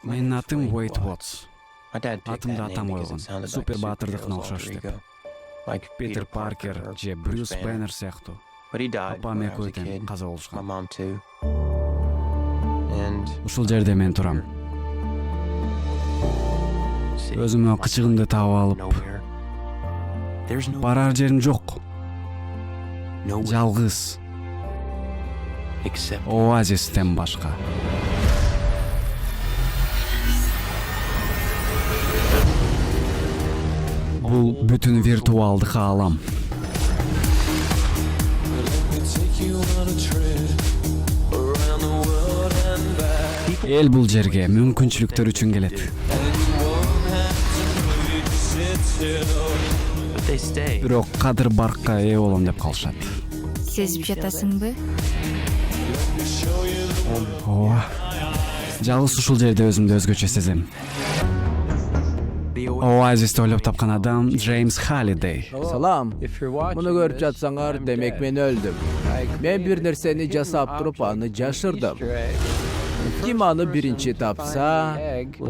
Менин атым Уэйд Уотс. Атымды атам койгон. Супер баатырдыкына окшош деп. Питер Паркер же Брюс Бэннер сыяктуу. Апам экөөдөн каза болушкан. Ушул жерде мен турам. Өзүмө кычыгымды таап алып, барар жерим жок. Жалгыз. Оазистен башка. Бул бүтүн виртуалдык аалам. Эл бул жерге мүмкүнчүлүктөр үчүн келет. Бирок кадыр баркка ээ болом деп калышат. Сезип жатасыңбы? Ооба. Жалгыз ушул жерде өзүмдү өзгөчө сезем. Оазисти ойлоп тапкан адам Джеймс Халлидей. Салам. Муну көрүп жатсаңар, демек мен өлдүм. Мен бир нерсени жасап туруп аны жашырдым. Ким аны биринчи тапса,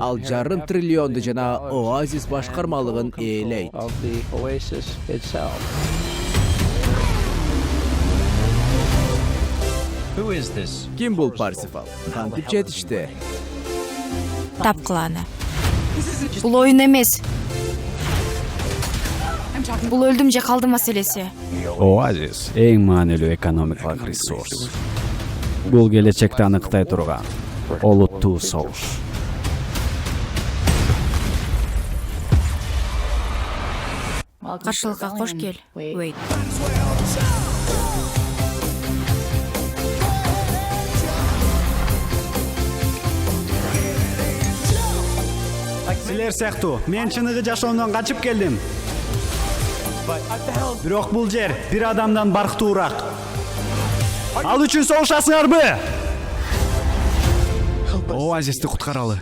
ал жарым триллионду жана Оазис башкармалыгын ээлейт. Ким бул Парсифал? Кантип жетишти? Тапкыла аны. Бул оюн эмес. Бул өлдүм же калдым маселеси. Оазис эң маанилүү экономикалык ресурс. Бул келечекти аныктай турган олуттуу согуш. Каршылыкка кош кел. Уэйд. Силер сыяктуу мен чыныгы жашоодон качып келдим. Бирок бул жер бир адамдан барктуураак. Ал үчүн согушасыңарбы? Оазисти куткаралы.